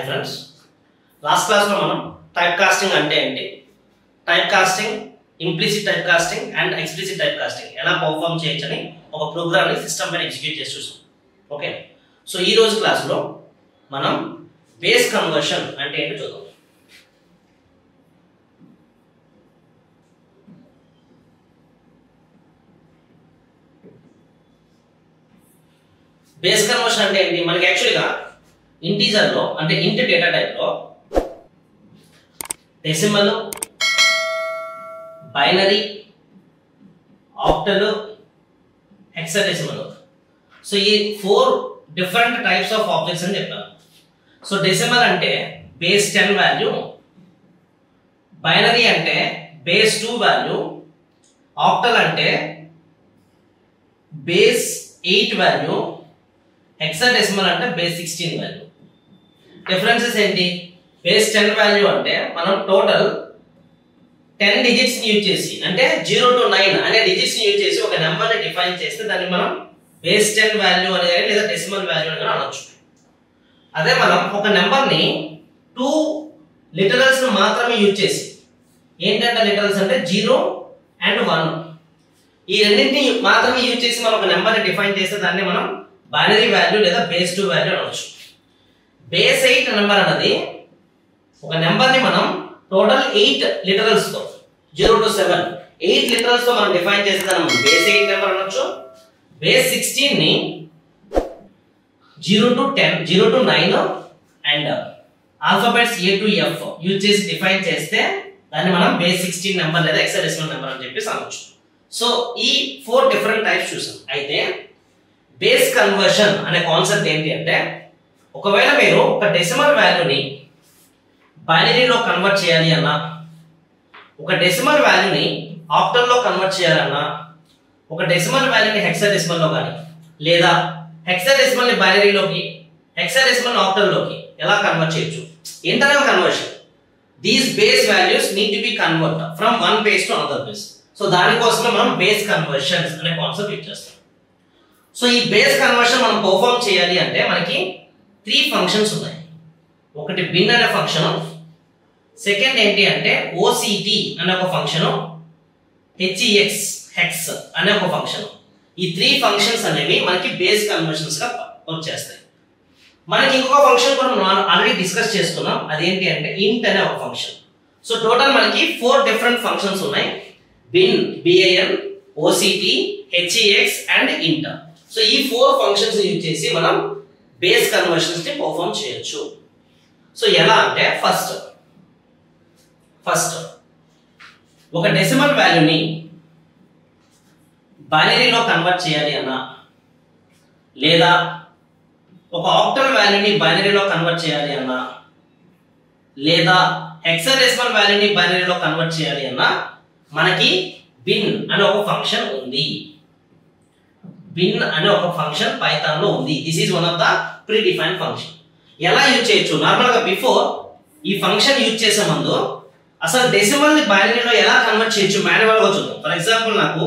friends. Last class lo manam typecasting ante enti, typecasting, implicit typecasting and explicit typecasting ela perform cheyachani oka program ni system payina execute chesi chusam. Okay, so ee roju class lo manam base conversion ante enti chudam. Base conversion అంటే ఏంటి? మనకి యాక్చువల్గా integer లో అంటే ఇంట్ data type లో decimal, binary, octal, hexadecimal, so ఈ 4 different types of objects అని చెప్తాను. సో డెసిమల్ అంటే బేస్ 10 వాల్యూ, బైనరీ అంటే బేస్ 2 వాల్యూ, ఆక్టల్ అంటే బేస్ 8 వాల్యూ, హెక్సాడెసిమల్ అంటే బేస్ 16 వాల్యూ. డిఫరెన్సెస్ ఏంటి? బేస్ 10 వాల్యూ అంటే మనం టోటల్ 10 డిజిట్స్ ని యూజ్ చేసి అంటే 0 to 9 అనే డిజిట్స్ ని యూజ్ చేసి ఒక నెంబర్ ని డిఫైన్ చేస్తే దాన్ని మనం బేస్ 10 వాల్యూ అని కానీ లేదా డెసిమల్ వాల్యూ అని అనొచ్చు. అదే మనం ఒక నెంబర్ ని 2 లిటరల్స్ ని మాత్రమే యూజ్ చేసి, ఏంటంటే లిటరల్స్ అంటే 0 and 1, ఈ రెండింటిని మాత్రమే యూజ్ చేసి మనం ఒక నెంబర్ ని డిఫైన్ చేస్తే దాన్ని మనం బైనరీ వాల్యూ లేదా బేస్ 2 వాల్యూ అనొచ్చు. బేస్ 8 నెంబర్ అన్నది ఒక నెంబర్ ని మనం టోటల్ 8 లిటరల్స్ తో 0 to 7 8 లిటరల్స్ తో మనం డిఫైన్ చేస్తే దాన్ని మనం బేస్ 8 నెంబర్ అనొచ్చు. బేస్ 16 ని 0 to 10 0 to 9 and alphabets A to F use చేసి డిఫైన్ చేస్తే దాన్ని మనం బేస్ 16 నెంబర్ లేదా హెక్సాడెసిమల్ నెంబర్ అని చెప్పేసి అనొచ్చు. సో ఈ 4 డిఫరెంట్ టైప్స్ చూసాం. అయితే బేస్ కన్వర్షన్ అనే కాన్సెప్ట్ ఏంటి అంటే, ఒకవేళ మీరు ఒక డెసిమల్ వాల్యూని బైనరీలో కన్వర్ట్ చేయాలి అన్నా, ఒక డెసిమల్ వాల్యూని ఆక్టల్లో కన్వర్ట్ చేయాలన్నా, ఒక డెసిమల్ వాల్యూని హెక్సాడెసిమల్ లో కానీ లేదా హెక్సాడెసిమల్ ని బైనరీలోకి, హెక్సాడెసిమల్ ఆక్టల్లోకి ఎలా కన్వర్ట్ చేయొచ్చు? Internal conversion. These base values need to be convert from one base to another base. So దానికోసమే మనం బేస్ కన్వర్షన్స్ అనే కాన్సెప్ట్ యూజ్ చేస్తాం. సో ఈ బేస్ కన్వర్షన్ మనం పర్ఫామ్ చేయాలి అంటే మనకి 3 ఫంక్షన్స్ ఉన్నాయి. ఒకటి బిన్ అనే ఫంక్షన్, సెకండ్ ఏంటి అంటే OCT అనే ఒక ఫంక్షన్, హెక్స్ అనే ఒక ఫంక్షన్. ఈ 3 ఫంక్షన్స్ అనేవి మనకి బేస్ కన్వర్షన్స్ గా వర్క్ చేస్తాయి. మనకి ఇంకొక ఫంక్షన్ కూడా మనం ఆల్రెడీ డిస్కస్ చేసుకున్నాం, అదేంటి అంటే ఇంట్ అనే ఒక ఫంక్షన్. సో టోటల్ మనకి 4 డిఫరెంట్ ఫంక్షన్స్ ఉన్నాయి. Bin, BIN, OCT, HEX and int. So ఈ 4 ఫంక్షన్స్ యూజ్ చేసి మనం బేస్ కన్వర్షన్స్ ని పర్ఫామ్ చేయొచ్చు. సో ఎలా అంటే ఫస్ట్ ఒక డెసిమల్ వాల్యూని బైనరీలో కన్వర్ట్ చేయాలి అన్నా, లేదా ఒక ఆక్టల్ వాల్యూని బైనరీలో కన్వర్ట్ చేయాలి అన్నా, లేదా హెక్సాడెసిమల్ వాల్యూని బైనరీలో కన్వర్ట్ చేయాలి అన్నా, మనకి బిన్ అనే ఒక ఫంక్షన్ ఉంది. బిన్ అనే ఒక ఫంక్షన్ పైథాన్ లో ఉంది. This is one of the pre defined function. ఎలా యూజ్ చేయొచ్చు? నార్మల్ గా బిఫోర్ ఈ ఫంక్షన్ యూజ్ చేసే ముందు అసలు డెసిమల్ ని బైనరీలో ఎలా కన్వర్ట్ చేయొచ్చు మాన్యువల్ గా చూద్దాం. ఫర్ ఎగ్జాంపుల్ నాకు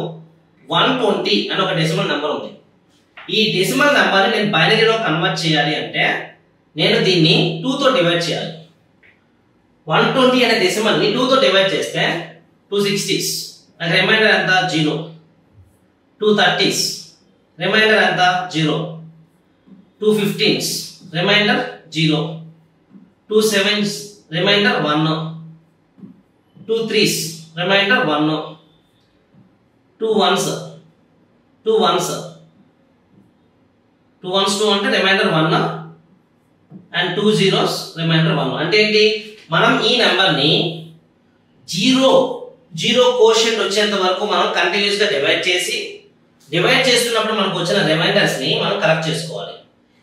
120 అనే ఒక డెసిమల్ నెంబర్ ఉంది. ఈ డెసిమల్ నెంబర్ ని నేను బైనరీలో కన్వర్ట్ చేయాలి అంటే నేను దీన్ని 2 తో డివైడ్ చేయాలి. 120 అనే డెసిమల్ ని 2 తో డివైడ్ చేస్తే 2 60s, నాకు రిమైండర్ ఎంత? 0. 2 30s, రిమైండర్ ఎంత? 0. 2 15s, reminder 0. 2 7s, reminder 1. 2 3s, reminder 1. 2 1s, 2 1s, 2 1s 2 అంటే రిమైండర్ 1 అండ్ 2 zeros, రిమైండర్ 1. అంటే ఏంటి? మనం ఈ నెంబర్ ని 0 కోషెంట్ వచ్చేంత వరకు మనం కంటిన్యూస్ గా డివైడ్ చేస్తున్నప్పుడు మనకు వచ్చిన రిమైండర్స్ ని మనం కలెక్ట్ చేసుకోవాలి.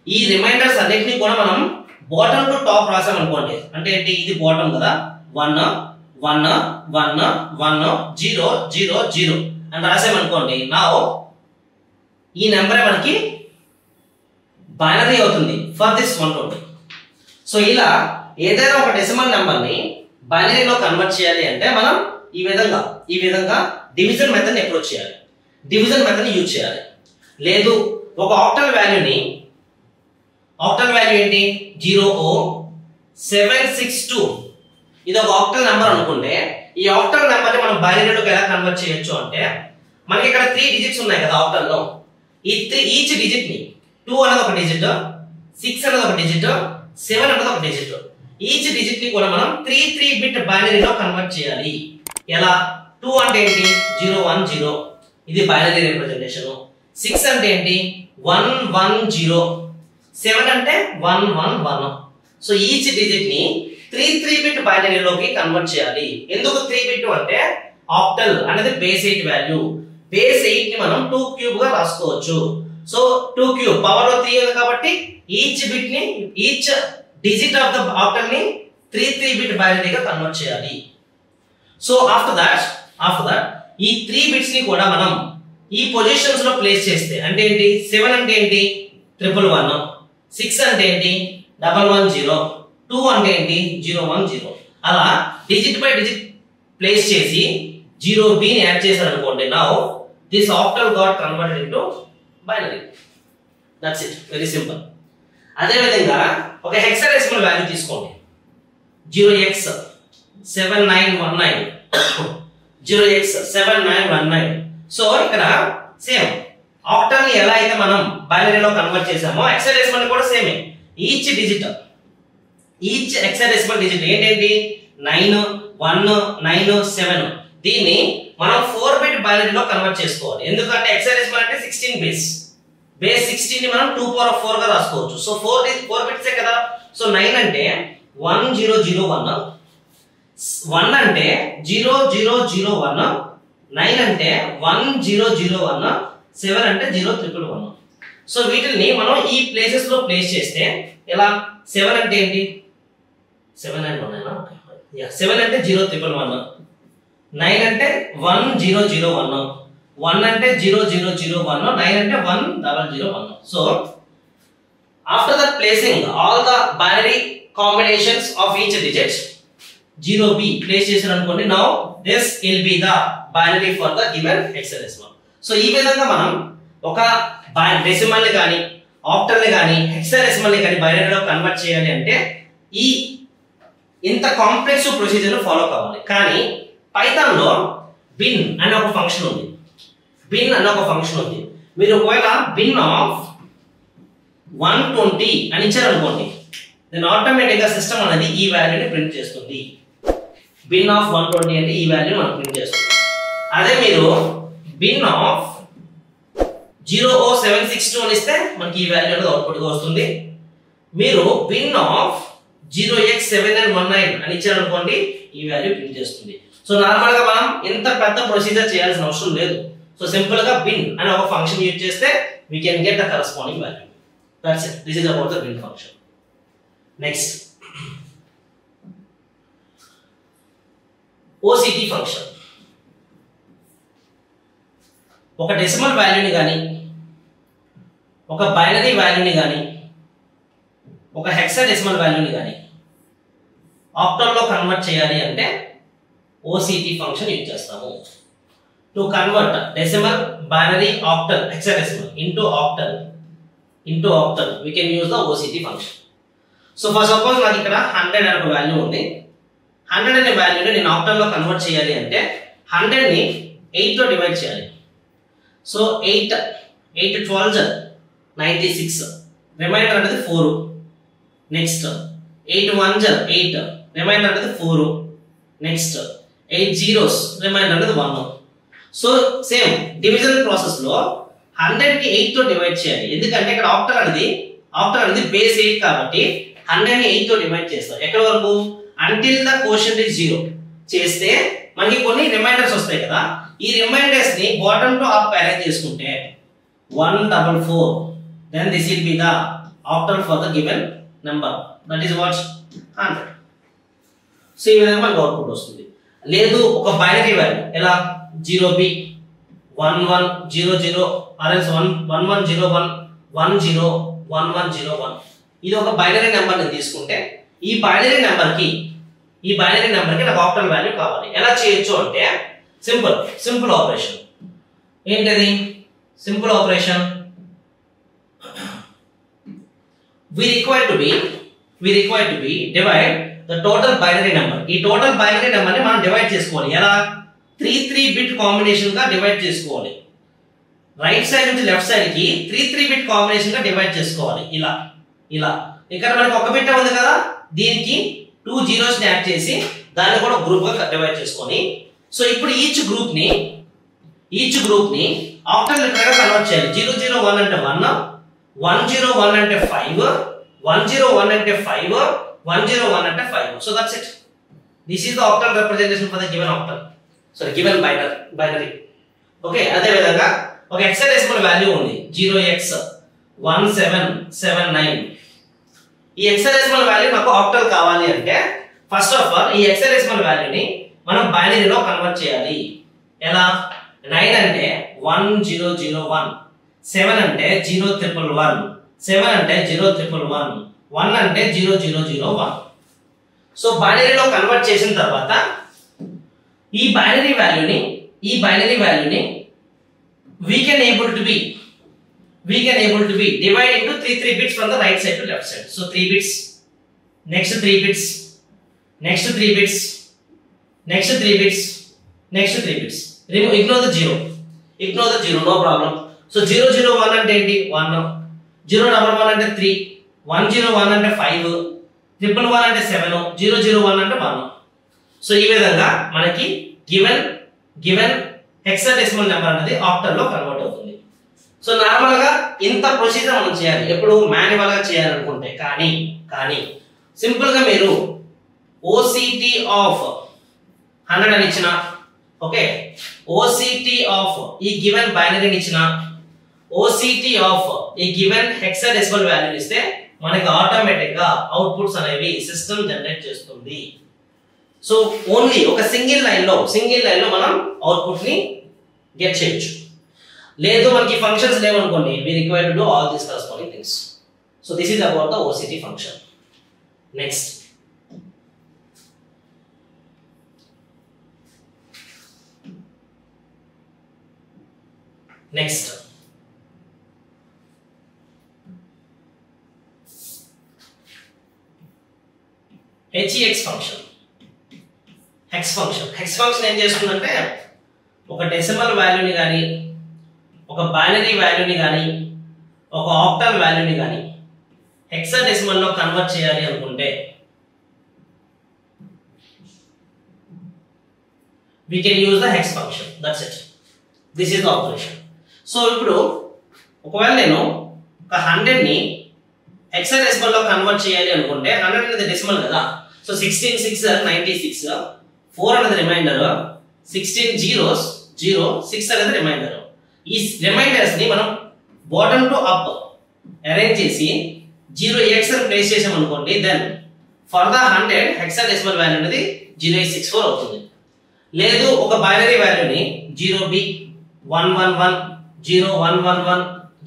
ఈ రిమైండర్స్ అన్నిటిని కూడా మనం బాటమ్ టు టాప్ రాసాం అనుకోండి. అంటే ఏంటి? ఇది బాటమ్ కదా, 1 1 1 1 0 0 0 అని రాసామనుకోండి. నా ఈ నెంబరే మనకి బైనరీ అవుతుంది ఫర్ దిస్ 120. సో ఇలా ఏదైనా ఒక డెసిమల్ నెంబర్ ని బైనరీలో కన్వర్ట్ చేయాలి అంటే మనం ఈ విధంగా డివిజన్ మెథడ్ ని అప్రోచ్ చేయాలి. డివిజన్ మెథడ్ ని యూజ్ చేయాలి. లేదు ఒక ఆక్టల్ వాల్యూ ఏంటి 0 ఓ 762 ఇది ఒక ఆక్టల్ నెంబర్ అనుకుంటే ఈ ఆక్టల్ నెంబర్ ని మనం బైనరీలోకి ఎలా కన్వర్ట్ చేయొచ్చు అంటే మనకి ఇక్కడ 3 డిజిట్స్ ఉన్నాయి కదా ఆక్టల్ లో ఈ ఈచ్ డిజిట్ ని 2 అనేది ఒక డిజిట్ 6 అనేది ఒక డిజిట్ 7 అనేది ఒక డిజిట్ ఈచ్ డిజిట్ ని కూడా మనం 3 బిట్ బైనరీలో కన్వర్ట్ చేయాలి ఎలా 2 అంటే ఏంటి 010 ఇది బైనరీ రిప్రజెంటేషన్ 6 అంటే ఏంటి 110 7 అంటే 111 సో ఈచ్ డిజిట్ ని 3 బిట్ బైనరీలోకి కన్వర్ట్ చేయాలి ఎందుకు 3 బిట్ అంటే ఆక్టల్ అనేది బేస్ 8 వాల్యూ బేస్ 8 ని మనం 2 క్యూబ్ గా రాసుకోవచ్చు సో 2 క్యూబ్ పవర్ లో 3 ఉంది కాబట్టి ఈచ్ బిట్ ని each digit of the octal ని 3 బిట్ బైనరీగా కన్వర్ట్ చేయాలి సో ఆఫ్టర్ దట్ ఈ 3 బిట్స్ ని కూడా మనం ఈ పొజిషన్స్ లో ప్లేస్ చేస్తే అంటే ఏంటి 7 అంటే ఏంటి 111 6 అంటే ఏంటి 110 2 అంటే ఏంటి 010 అలా డిజిట్ బై డిజిట్ ప్లేస్ చేసి 0b ని యాడ్ చేశారు అనుకోండి now this octal got converted into binary that's it very simple అదే విధంగా ఒక హెక్సాడెసిమల్ వాల్యూ తీసుకోండి 0x7919 సో ఇక్కడ సేమ్ ఆక్టల్ ని ఎలా అయితే మనం బైనరీలో కన్వర్ట్ చేసామో హెక్సాడెసిమల్ ని కూడా సేమే ఈచ్ హెక్సాడెసిమల్ డిజిట్ ఏంటంటే 9 1 9 7 దీన్ని మనం 4 బిట్ బైనరీలో కన్వర్ట్ చేసుకోవాలి ఎందుకంటే హెక్సాడెసిమల్ అంటే 16 బేస్ 16 ని మనం 2 పవర్ ఆఫ్ 4 గా రాసుకోవచ్చు సో 4 బిట్సే కదా సో 9 అంటే 1001 1 అంటే 0001 9 అంటే 1001 7 అంటే 0111 సో వీటిని మనం ఈ ప్లేసెస్ లో ప్లేస్ చేస్తే ఎలా 7 అంటే ఏంటి 7 అంటే 7 అంటే 0111 9 అంటే 1001 1 అంటే 0001 9 అంటే 1001 so after that placing all the binary combinations of each digit 0b place చేశారు అనుకోండి now this will be the binary for the given hexadecimal so ఈ విధంగా మనం ఒక డెసిమల్ ని గాని ఆక్టల్ ని గాని హెక్సాడెసిమల్ ని గాని బైనరీలో కన్వర్ట్ చేయాలి అంటే ఈ ఇంత కాంప్లెక్స్ ప్రొసీజర్ ఫాలో కావాలి కానీ పైథాన్ లో బిన్ అనే ఒక ఫంక్షన్ ఉంది మీరు ఒకవేళ బిన్ ఆఫ్ 120 అని ఇచ్చారు అనుకోండి దెన్ ఆటోమేటిక్ గా సిస్టమ్ అనేది ఈ వాల్యూని ప్రింట్ చేస్తుంది బిన్ ఆఫ్ 120 అంటే ఈ వాల్యూ మనం ప్రింట్ చేస్తుంది అదే మీరు బిన్ ఆఫ్ 00762 అని ఇస్తే మనకి ఈ వాల్యూ అనేది అవుట్పుట్ గా వస్తుంది మీరు బిన్ ఆఫ్ 0x7919 అని ఇచ్చారు అనుకోండి ఈ వాల్యూ ప్రింట్ చేస్తుంది సో నార్మల్ గా మనం ఇంత పెద్ద ప్రొసీజర్ చేయాల్సిన అవసరం లేదు సో సింపుల్ గా బిన్ అనే ఒక ఫంక్షన్ యూజ్ చేస్తే we can get the corresponding value that's it this is about the bin function next OCT function ఒక డెసిమల్ వాల్యూని గాని ఒక బైనరీ వాల్యూని గాని ఒక హెక్సాడెసిమల్ వాల్యూని గాని ఆక్టల్ లో కన్వర్ట్ చేయాలి అంటే OCT ఫంక్షన్ యూజ్ చేస్తాము to convert decimal binary octal hexadecimal into octal we can use the OCT function so for suppose నాకు ఇక్కడ 100 అనే ఒక వాల్యూ ఉంది 100 అనే వాల్యూని నేను ఆక్టల్ లో కన్వర్ట్ చేయాలి అంటే 100 ని 8 తో డివైడ్ చేయాలి సో 8 12 96 రిమైండర్ అనేది 4 నెక్స్ట్ 8 1 8 రిమైండర్ అనేది 4 నెక్స్ట్ 8 zeros రిమైండర్ అనేది 1 సో సేమ్ డివిజన్ ప్రాసెస్ లో 100 కి 8 తో డివైడ్ చేయాలి ఎందుకంటే ఇక్కడ ఆక్టల్ అనేది బేస్ 8 కాబట్టి 100 ని 8 తో డివైడ్ చేస్తాం ఎక్కడ వరకు అంటిల్ ద కోషంట్ ఇస్ 0 చేస్తే మనకి కొన్ని రిమైండర్స్ వస్తాయి కదా ఈ రిమైండర్స్ ని బాటమ్ టు అప్ అరేంజ్ చేసుకుంటే 144 then this will be the octal for the given number that is what 100 so ఈ విధంగా మనకు అవుట్పుట్ వస్తుంది లేదు ఒక బైనరీ వాల్యూ ఎలా 0b 1100 or else 1101 101101 ఇది ఒక బైనరీ నెంబర్ ని తీసుకుంటే ఈ బైనరీ నెంబర్ కి నాకు ఆక్టల్ వాల్యూ కావాలి ఎలా చేయొచ్చు అంటే సింపుల్ ఆపరేషన్ ఏంటది simple operation we require to be we require to be divide the total binary number. ఈ total binary number ని మనం డివైడ్ చేసుకోవాలి. ఎలా 3 బిట్ కాంబినేషన్ గా డివైడ్ చేసుకోవాలి. రైట్ సైడ్ నుంచి లెఫ్ట్ సైడ్ కి 3 బిట్ కాంబినేషన్ గా డివైడ్ చేసుకోవాలి. ఇలా ఇక్కడ మనకి ఒక బిట్ ఉంది కదా, దీనికి 2 zeros ని యాడ్ చేసి దాన్ని కూడా గ్రూప్ గా డివైడ్ చేసుకొని, సో ఇప్పుడు ఈచ్ గ్రూప్ ని ఆక్టల్ లెటర్ గా కన్వర్ట్ చేయాలి. 001 అంటే 1, 101 అంటే 5, 101 అంటే 5, 101 అంటే 5. So that's it. This is the octal representation for the given octal. Sorry, given binary. Okay, అదే విధంగా ఒక హెక్సాడెసిమల్ వాల్యూ ఉంది 0x1779. ఈ హెక్సాడెసిమల్ వాల్యూ నాకు ఆక్టల్ కావాలి అంటే ఫస్ట్ ఆఫ్ ఆల్ ఈ హెక్సాడెసిమల్ వాల్యూని మనం బైనరీలో కన్వర్ట్ చేయాలి. ఎలా? 9 అంటే 1001, 7 అంటే 0111, 7 అంటే 0111, 1 అంటే 0001. సో బైనరీలో కన్వర్ట్ చేసిన తర్వాత ఈ బైనరీ వాల్యూని we can able to be divide into 3 bits from the right side to left side. So 3 bits, next 3 bits, next 3 bits, next 3 bits, next 3 bits. Ignore the 0, no problem. So 001 అంటే ఏంటి? 1, 011 అంటే 3, 101 అంటే 5, 111 అంటే 7, 001 అంటే 1. So ఈ విధంగా మనకి given hexadecimal number అనేది ఆక్టల్ లో కన్వర్ట్ అవుతుంది. సో నార్మల్ గా ఇంత ప్రొసీజర్ మనం చేయాలి ఎప్పుడు మాన్యువల్ గా చేయాలనుకుంటే. కానీ సింపుల్ గా మీరు OCT ఆఫ్ 100 అని ఇచ్చిన, ఓకే, OCT ఆఫ్ ఈ గివెన్ బైనరీని ఇచ్చిన, OCT ఆఫ్ ఈ గివెన్ హెక్సాడెసిమల్ వాల్యూ ఇస్తే మనకి ఆటోమేటిక్ గా అవుట్పుట్స్ అనేవి సిస్టమ్ జనరేట్ చేస్తుంది. సో ఓన్లీ ఒక సింగిల్ లైన్ లో మనం అవుట్పుట్ ని గెట్ చేయొచ్చు. లేదు మనకి functions లేవనుకోండి, we require to do all these corresponding things. So this is about the OCT function. Next, HEX function. Hex function ఏం చేస్తుందంటే ఒక డెసిమల్ వాల్యూని కానీ, ఒక బైనరీ వాల్యూని కానీ, ఒక ఆక్టల్ వాల్యూని కానీ హెక్సాడెసిమల్ లో కన్వర్ట్ చేయాలి అనుకుంటే we can use the hex function. That's it. This is the operation. So ఇప్పుడు ఒకవేళ నేను ఒక 100 ని హెక్సాడెసిమల్ లో కన్వర్ట్ చేయాలి అనుకుంటే 100 అనేది డెసిమల్ కదా. సో 16 6 96, 4 అనేది రిమైండర్, 16 zeros 0, 6 అనేది రిమైండర్. ఈ రిమైండర్స్ ని మనం బాటమ్ టు అప్ అరేంజ్ చేసి 0x అని ప్లేస్ చేసాం అనుకోండి, then for the 100 hexadecimal value అనేది 0864 అవుతుంది. లేదు ఒక బైనరీ వాల్యూని 0b 111 0111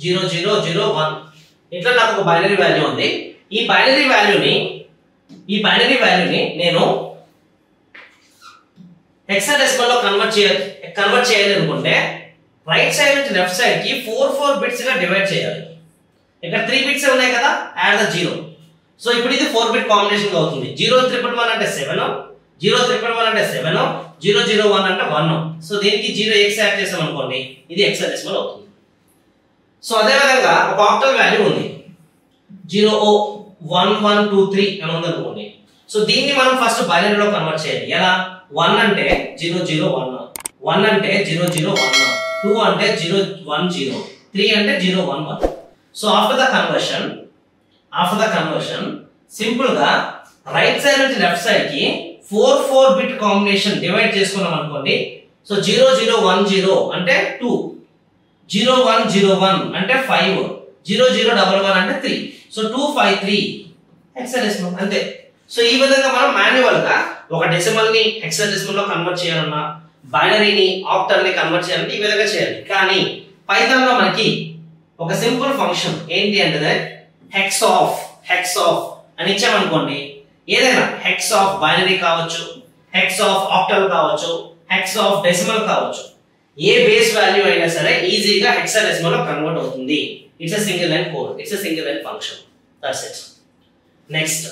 0001 ఇట్లా నాకు ఒక బైనరీ వాల్యూ ఉంది. ఈ బైనరీ వాల్యూని నేను హెక్సాడెసిమల్ లో కన్వర్ట్ చేయాలి అనుకుంటే రైట్ సైడ్ నుంచి లెఫ్ట్ సైడ్ కి 4 బిట్స్ గా డివైడ్ చేయాలి. ఇక్కడ 3 బిట్స్ ఉన్నాయి కదా, యాడ్ ద 0. సో ఇప్పుడు ఇది 4 బిట్ కాంబినేషన్ గా అవుతుంది. 0111 అంటే 7, 0111 అంటే 7, 001 అంటే 1. సో దీనికి 0x యాడ్ చేసాం అనుకోండి, ఇది హెక్సాడెసిమల్ అవుతుంది. సో అదే విధంగా ఒక ఆక్టల్ వాల్యూ ఉంది 01123 అని ఉంది అనుకోండి. సో దీన్ని మనం ఫస్ట్ బైనరీలో కన్వర్ట్ చేయాలి. ఎలా? 1 అంటే 001, 1 అంటే 001, 2 అంటే 010, 3 అంటే 011. So after the conversion simple గా రైట్ సైడ్ నుంచి లెఫ్ట్ సైడ్ కి 4 బిట్ కాంబినేషన్ డివైడ్ చేసుకున్నాం అనుకోండి. సో 0010 అంటే 2, 0101 అంటే 5, 0011 అంటే 3. సో 253 హెక్సాడెసిమల్ అంతే. సో ఈ విధంగా మనం మాన్యువల్ గా ఒక డెసిమల్ ని హెక్సాడెసిమల్ లో కన్వర్ట్ చేయాలన్నా, బైనరీని ఆక్టల్ ని కన్వర్ట్ చేయాలంటే ఈ విధంగా చేయాలి. కానీ పైథాన్ లో మనకి ఒక సింపుల్ ఫంక్షన్ ఏంటి అంటే హెక్స్ ఆఫ్ అని ఇచ్చామనుకోండి, ఏదైనా హెక్స్ ఆఫ్ బైనరీ కావచ్చు, హెక్స్ ఆఫ్ ఆక్టల్ కావచ్చు, హెక్స్ ఆఫ్ డెసిమల్ కావచ్చు, ఏ బేస్ వాల్యూ అయినా సరే ఈజీగా హెక్సాడెసిమల్ లో కన్వర్ట్ అవుతుంది. It's a single line code, it's a single line function. That's it. Next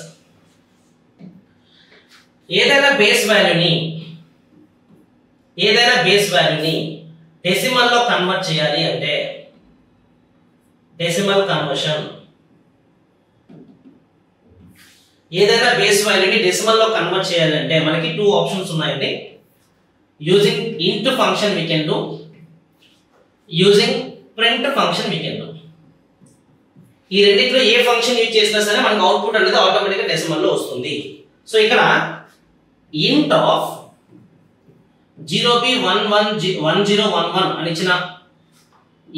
ఏదైనా బేస్ వాల్యూని డెసిమల్ లో కన్వర్ట్ చేయాలి అంటే డెసిమల్ కన్వర్షన్, ఏదైనా బేస్ వాల్యూని డెసిమల్ లో కన్వర్ట్ చేయాలంటే మనకి టూ ఆప్షన్స్ ఉన్నాయండి. యూజింగ్ ఇంట్ function we can do, using print function we can do. ఈ రెండిట్లో ఏ ఫంక్షన్ యూజ్ చేసినా సరే మనకు అవుట్పుట్ అనేది ఆటోమేటిక్ గా డెసిమల్ లో వస్తుంది. సో ఇక్కడ int of 0b1011 అని ఇచ్చిన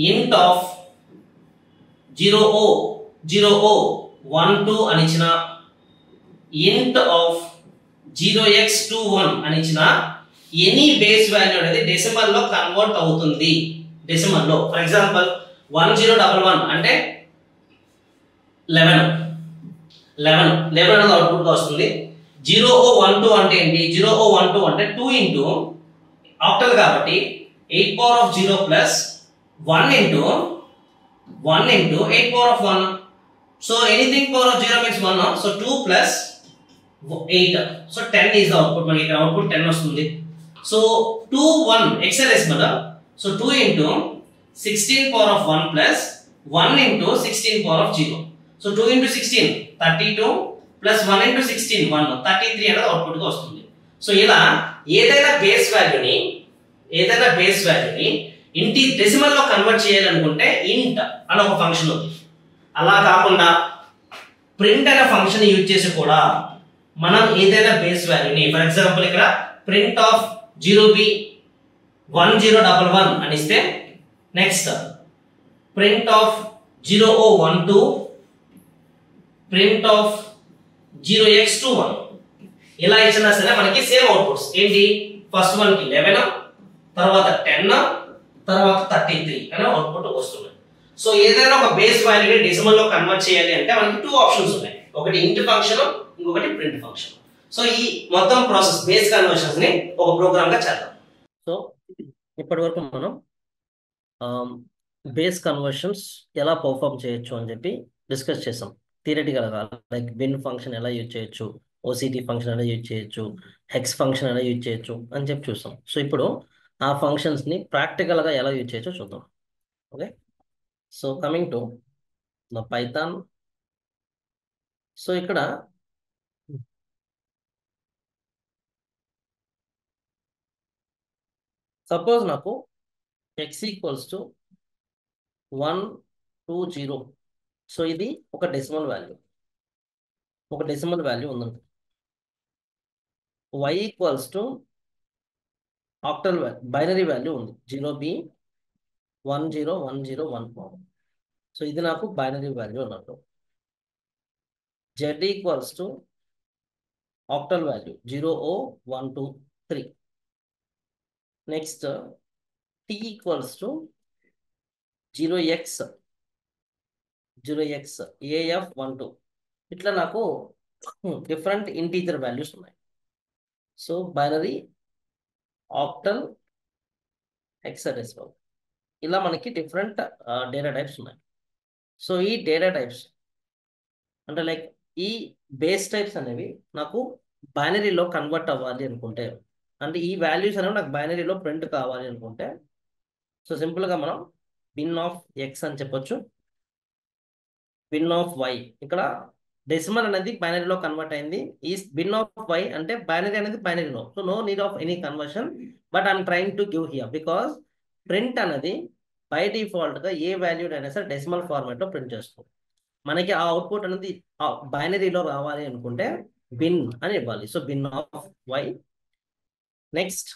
int of 0o12 అని ఇచ్చిన int of 0x21 అని ఇచ్చిన ఎనీ బేస్ వాల్యూ అనేది డెసిమల్ లో కన్వర్ట్ అవుతుంది. డెసిమల్ లో ఫర్ ఎగ్జాంపుల్ 1011 అంటే 11 అనేది అవుట్పుట్ గా వస్తుంది. 0o12 అంటే ఏంటి? 0o12 అంటే 2 ఇంటూ ఆక్టల్ కాబట్టి 8 power of 0 plus 1 into 8 power of 1. So anything power of 0 means 1. So 2 plus 8. So 10 is the output. మనకి ఇక్కడ అవుట్పుట్ 10 వస్తుంది. So 2 1 hexadecimal. So 2 into 16 power of 1 plus 1 into 16 power of 0. So 2 into 16 32 plus 1 into 16 1 33 అనేది output గా వస్తుంది. So ఇలా ఏదైనా base వాల్యూని ఇంటి డెసిమల్ లో కన్వర్ట్ చేయాలనుకుంటే ఇంట్ అని ఒక ఫంక్షన్ ఉంది. అలా కాకుండా ప్రింట్ అనే ఫంక్షన్ యూజ్ చేసి కూడా మనం ఏదైనా బేస్ వాల్యూని ఫర్ ఎగ్జాంపుల్ ఇక్కడ ప్రింట్ ఆఫ్ 0b1011 అని ఇస్తే, next print of 0o12, print of 0x21 ఇలా ఇచ్చినా సరే మనకి సేమ్ అవుట్పుట్స్ ఏంటి? ఫస్ట్ వన్ కి 11, తర్వాత 10, తర్వాత 33 అనే అవుట్పుట్ వస్తుంది. సో ఏదైనా ఒక బేస్ వాల్యూని డెసిమల్ లో కన్వర్ట్ చేయాలి అంటే మనకి టూ ఆప్షన్స్ ఉన్నాయి. ఒకటి ఇంట్ ఫంక్షన్, ఇంకొకటి ప్రింట్ ఫంక్షన్. సో ఈ మొత్తం ప్రాసెస్ బేస్ కన్వర్షన్స్ ని ఒక ప్రోగ్రామ్ గా చేద్దాం. సో ఇప్పటి వరకు మనం బేస్ కన్వర్షన్స్ ఎలా పర్ఫామ్ చేయొచ్చు అని చెప్పి డిస్కస్ చేసాం. థియరిటికల్ గా లైక్ బిన్ ఫంక్షన్ ఎలా యూజ్ చేయొచ్చు, ఓసిటీ ఫంక్షన్ ఎలా యూజ్ చేయొచ్చు, హెక్స్ ఫంక్షన్ ఎలా యూజ్ చేయొచ్చు అని చెప్పి చూసాం. సో ఇప్పుడు ఆ ఫంక్షన్స్ ని ప్రాక్టికల్ గా ఎలా యూజ్ చేయొచ్చో చూద్దాం. Okay, so coming to the Python. So ఇక్కడ సపోజ్ నాకు x ఈక్వల్స్ టు 1 2 0. సో ఇది ఒక డెసిమల్ వాల్యూ ఉందండి. y equals to octal binary value ఉంది 0b101014. సో ఇది నాకు బైనరీ వాల్యూ అన్నట్టు. z equals to octal value 0o123. Next t equals to 0x af12. ఇట్లా నాకు డిఫరెంట్ ఇంటీజర్ వాల్యూస్ ఉన్నాయి. సో బైనరీ, ఆక్టల్, హెక్సాడెసిమల్ ఇలా మనకి డిఫరెంట్ డేటా టైప్స్ ఉన్నాయి. సో ఈ డేటా టైప్స్ అంటే లైక్ ఈ బేస్ టైప్స్ అనేవి నాకు బైనరీలో కన్వర్ట్ అవ్వాలి అనుకుంటే, అంటే ఈ వాల్యూస్ అనేవి నాకు బైనరీలో ప్రింట్ కావాలి అనుకుంటే, సో సింపుల్గా మనం బిన్ ఆఫ్ ఎక్స్ అని చెప్పొచ్చు, బిన్ ఆఫ్ వై. ఇక్కడ డెసిమల్ అనేది బైనరీలో కన్వర్ట్ అయింది. ఈ బిన్ ఆఫ్ వై అంటే బైనరీ అనేది బైనరీలో. So no need of any conversion, but I'm trying to give here because print అనేది బై డిఫాల్ట్ గా ఏ వాల్యూ అయినా సరే డెసిమల్ ఫార్మాట్ లో ప్రింట్ చేస్తుంది. మనకి ఆ అవుట్పుట్ అనేది బైనరీలో రావాలి అనుకుంటే బిన్ అని ఇవ్వాలి. So bin of Y. Next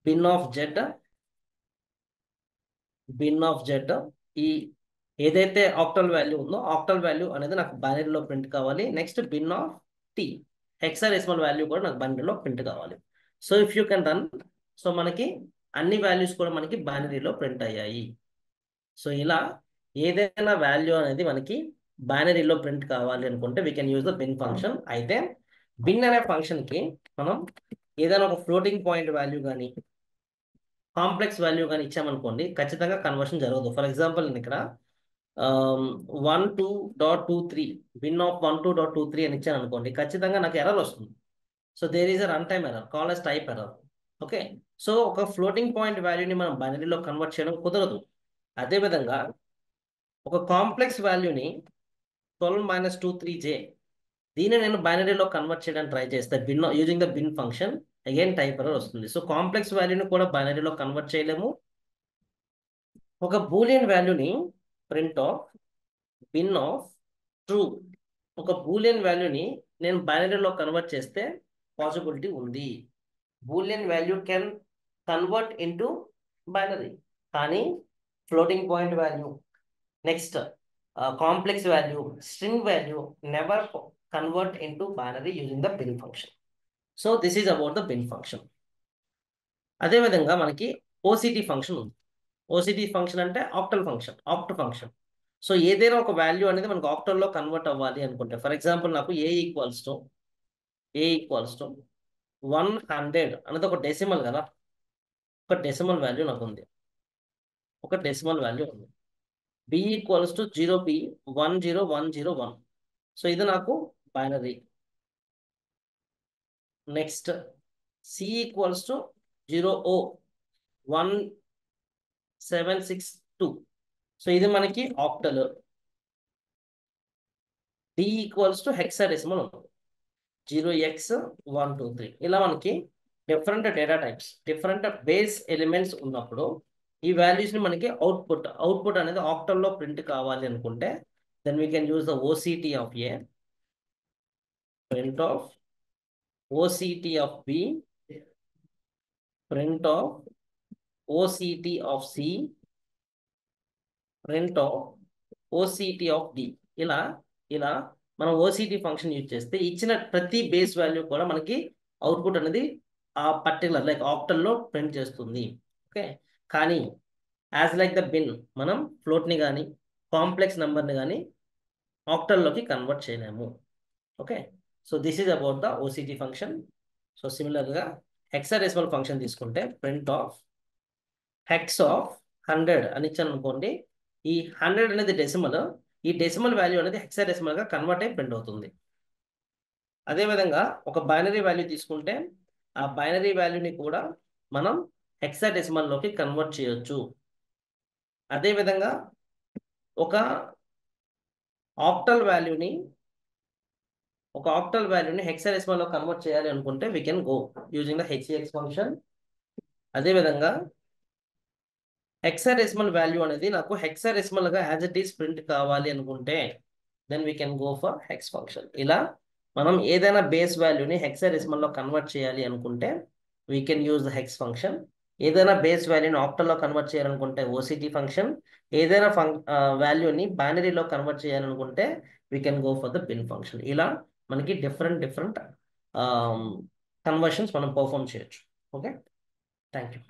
bin of Z. ఈ ఏదైతే ఆక్టల్ వాల్యూ ఉందో ఆక్టల్ వాల్యూ అనేది నాకు బైనరీలో ప్రింట్ కావాలి. Next bin of T, hexadecimal value కూడా నాకు బైనరీలో ప్రింట్ కావాలి. So if you can run, so మనకి అన్ని వాల్యూస్ కూడా మనకి బైనరీలో ప్రింట్ అయ్యాయి. సో ఇలా ఏదైనా వాల్యూ అనేది మనకి బైనరీలో ప్రింట్ కావాలి అనుకుంటే we can use the bin function. అయితే బిన్ అనే ఫంక్షన్ కి మనం ఏదైనా ఒక ఫ్లోటింగ్ పాయింట్ వాల్యూ కానీ కాంప్లెక్స్ వాల్యూ కానీ ఇచ్చామనుకోండి, ఖచ్చితంగా కన్వర్షన్ జరగదు. ఫర్ ఎగ్జాంపుల్ నేను ఇక్కడ 12.23 బిన్ ఆఫ్ 12.23 అని ఇచ్చాను అనుకోండి, ఖచ్చితంగా నాకు ఎర్రర్ వస్తుంది. So there is a run time error call as type error. Okay. So ఒక ఫ్లోటింగ్ పాయింట్ వాల్యూని మనం బైనరీలో కన్వర్ట్ చేయడం కుదరదు. అదేవిధంగా ఒక కాంప్లెక్స్ వాల్యూని 12-23j దీన్ని నేను బైనరీలో కన్వర్ట్ చేయడానికి ట్రై చేస్తే bin using the bin function again type error వస్తుంది. సో కాంప్లెక్స్ వాల్యూని కూడా బైనరీలో కన్వర్ట్ చేయలేము. ఒక బూలియన్ వాల్యూని print of bin of true, ఒక బూలియన్ వాల్యూని నేను బైనరీలో కన్వర్ట్ చేస్తే పాసిబిలిటీ ఉంది. Boolean value can convert into binary, కానీ floating point value, next complex value, string value never convert into binary using the bin function. So this is about the bin function. అదేవిధంగా మనకి O C T function ఉంది. O C T function అంటే octal function, oct function. So ఏదైనా ఒక value అనేది మనకు ఆక్టల్లో convert అవ్వాలి అనుకుంటే, ఫర్ ఎగ్జాంపుల్ నాకు ఏ ఈక్వల్స్ టు 100 అనేది ఒక డెసిమల్ కదా, ఒక డెసిమల్ వాల్యూ నాకు ఉంది, ఒక డెసిమల్ వాల్యూ ఉంది. B equals to 0b 10101. So ఇది నాకు binary. Next C equals to 0o 1762. So ఇది మనకి octal. D equals to hexadecimal ఉంటుంది, 0x123. ఇలా మనకి different data types, different base elements ఉన్నప్పుడు ఈ వాల్యూస్ని మనకి అవుట్పుట్ అనేది ఆక్టల్లో ప్రింట్ కావాలి అనుకుంటే then we can use the O C T of A, print of O C T of B, print of O C T of C, print of O C T of D. ఇలా ఇలా మనం ఓసిటీ ఫంక్షన్ యూజ్ చేస్తే ఇచ్చిన ప్రతి బేస్ వాల్యూ కూడా మనకి అవుట్పుట్ అనేది ఆ పర్టికులర్ లైక్ ఆక్టల్లో ప్రింట్ చేస్తుంది. ఓకే. కానీ యాజ్ లైక్ ద బిన్ మనం ఫ్లోట్ని కానీ కాంప్లెక్స్ నెంబర్ని కానీ ఆక్టల్లోకి కన్వర్ట్ చేయలేము. Okay. So this is about the OCT function. So సిమిలర్గా హెక్సాడెసిమల్ ఫంక్షన్ తీసుకుంటే ప్రింట్ ఆఫ్ హెక్స్ ఆఫ్ 100 అని ఇచ్చాను అనుకోండి, ఈ 100 అనేది డెసిమల్, ఈ డెసిమల్ వాల్యూ అనేది హెక్సాడెసిమల్గా కన్వర్ట్ అయి ప్రింట్ అవుతుంది. అదేవిధంగా ఒక బైనరీ వాల్యూ తీసుకుంటే ఆ బైనరీ వాల్యూని కూడా మనం హెక్సాడెసిమల్లోకి కన్వర్ట్ చేయొచ్చు. అదేవిధంగా ఒక ఆక్టల్ వాల్యూని హెక్సాడెసిమల్లో కన్వర్ట్ చేయాలి అనుకుంటే we can go using the H E X function. అదేవిధంగా హెక్సాడెసిమల్ వాల్యూ అనేది నాకు హెక్సాడెసిమల్గా యాజ్ ఇట్ ఈస్ ప్రింట్ కావాలి అనుకుంటే then we can go for hex function. ఇలా మనం ఏదైనా బేస్ వాల్యూని హెక్సాడెసిమల్లో కన్వర్ట్ చేయాలి అనుకుంటే we can use the hex function. ఏదైనా బేస్ వాల్యూని ఆక్టల్లో కన్వర్ట్ చేయాలనుకుంటే ఓసిటీ ఫంక్షన్. ఏదైనా వాల్యూని బైనరీలో కన్వర్ట్ చేయాలనుకుంటే we can go for the bin function. ఇలా మనకి డిఫరెంట్ కన్వర్షన్స్ మనం పర్ఫామ్ చేయొచ్చు. ఓకే. Thank you.